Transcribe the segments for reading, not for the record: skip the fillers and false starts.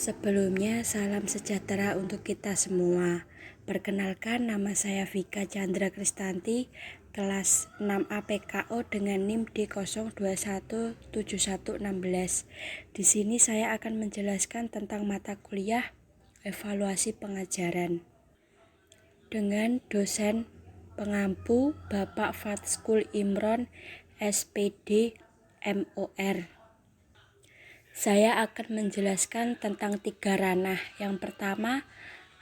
Sebelumnya, salam sejahtera untuk kita semua. Perkenalkan, nama saya Vika Chandra Kristanti, kelas 6A PKO dengan NIM D021716. Di sini saya akan menjelaskan tentang mata kuliah evaluasi pengajaran dengan dosen pengampu Bapak Fatskul Imron, SPD, MOR. Saya akan menjelaskan tentang 3 ranah. Yang pertama,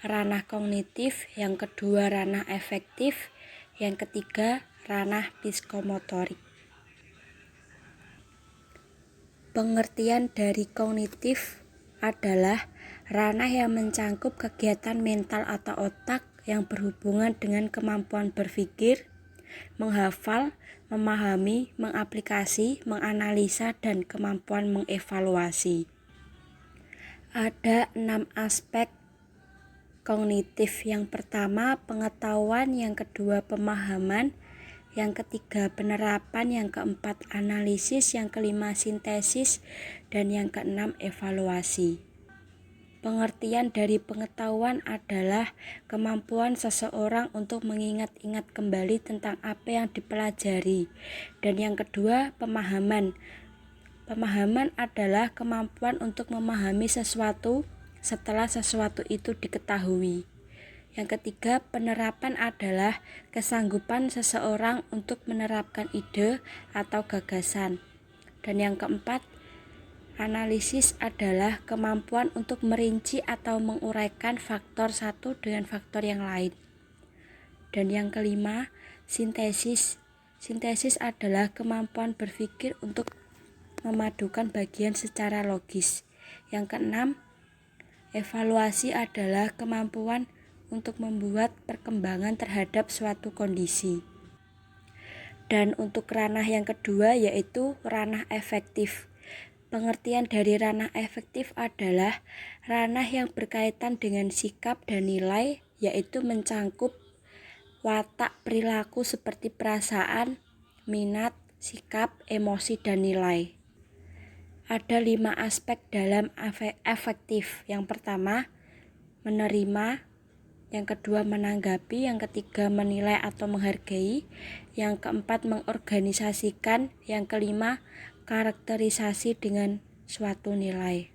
ranah kognitif, yang kedua, ranah efektif, yang ketiga, ranah psikomotorik. Pengertian dari kognitif adalah ranah yang mencangkup kegiatan mental atau otak yang berhubungan dengan kemampuan berpikir, menghafal, memahami, mengaplikasi, menganalisa, dan kemampuan mengevaluasi. Ada 6 aspek kognitif. Yang pertama, pengetahuan, yang kedua, pemahaman, yang ketiga, penerapan, yang keempat, analisis, yang kelima, sintesis, dan yang keenam, evaluasi. Pengertian dari pengetahuan adalah kemampuan seseorang untuk mengingat-ingat kembali tentang apa yang dipelajari. Dan yang kedua, pemahaman. Pemahaman adalah kemampuan untuk memahami sesuatu setelah sesuatu itu diketahui. Yang ketiga, penerapan adalah kesanggupan seseorang untuk menerapkan ide atau gagasan. Dan yang keempat, analisis adalah kemampuan untuk merinci atau menguraikan faktor satu dengan faktor yang lain. Dan yang kelima, sintesis. Sintesis adalah kemampuan berpikir untuk memadukan bagian secara logis. Yang keenam, evaluasi adalah kemampuan untuk membuat perkembangan terhadap suatu kondisi. Dan untuk ranah yang kedua yaitu ranah efektif. Pengertian dari ranah efektif adalah ranah yang berkaitan dengan sikap dan nilai, yaitu mencangkup watak perilaku seperti perasaan, minat, sikap, emosi, dan nilai. Ada 5 aspek dalam efektif. Yang pertama, menerima, yang kedua, menanggapi, yang ketiga, menilai atau menghargai, yang keempat, mengorganisasikan, yang kelima, karakterisasi dengan suatu nilai.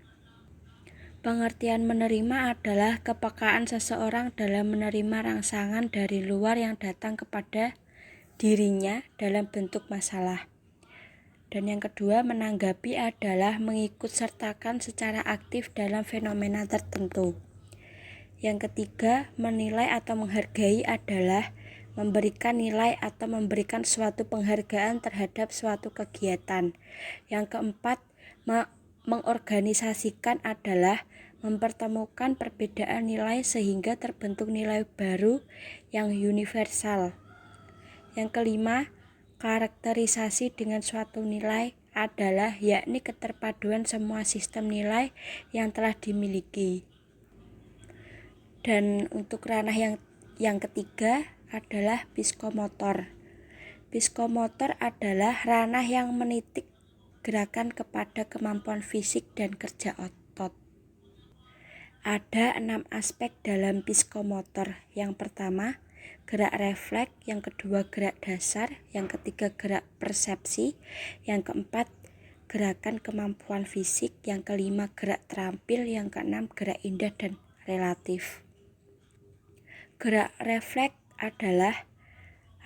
Pengertian menerima adalah kepekaan seseorang dalam menerima rangsangan dari luar yang datang kepada dirinya dalam bentuk masalah. Dan yang kedua, menanggapi adalah mengikut sertakan secara aktif dalam fenomena tertentu. Yang ketiga, menilai atau menghargai adalah memberikan nilai atau memberikan suatu penghargaan terhadap suatu kegiatan. Yang keempat, mengorganisasikan adalah mempertemukan perbedaan nilai sehingga terbentuk nilai baru yang universal. Yang kelima, karakterisasi dengan suatu nilai adalah yakni keterpaduan semua sistem nilai yang telah dimiliki. Dan untuk ranah yang ketiga adalah psikomotor. Psikomotor adalah ranah yang menitik gerakan kepada kemampuan fisik dan kerja otot. Ada 6 aspek dalam psikomotor. Yang pertama, gerak refleks, yang kedua, gerak dasar, yang ketiga, gerak persepsi, yang keempat, gerakan kemampuan fisik, yang kelima, gerak terampil, yang keenam, gerak indah dan relatif. Gerak refleks adalah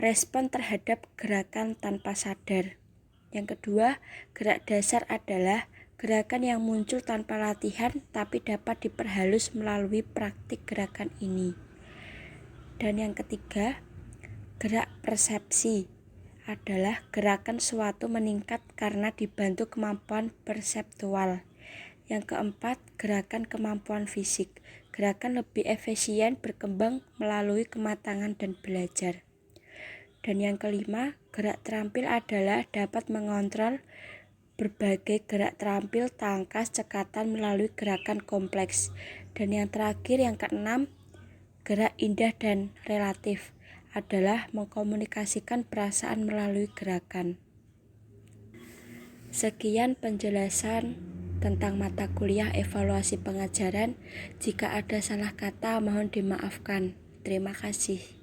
respon terhadap gerakan tanpa sadar. Yang kedua, gerak dasar adalah gerakan yang muncul tanpa latihan tapi dapat diperhalus melalui praktik gerakan ini. Dan yang ketiga, gerak persepsi adalah gerakan suatu meningkat karena dibantu kemampuan perseptual. Yang keempat, gerakan kemampuan fisik. Gerakan lebih efisien berkembang melalui kematangan dan belajar. Dan yang kelima, gerak terampil adalah dapat mengontrol berbagai gerak terampil, tangkas, cekatan melalui gerakan kompleks. Dan yang terakhir, yang keenam, gerak indah dan relatif adalah mengkomunikasikan perasaan melalui gerakan. Sekian penjelasan tentang mata kuliah evaluasi pengajaran. Jika ada salah kata, mohon dimaafkan. Terima kasih.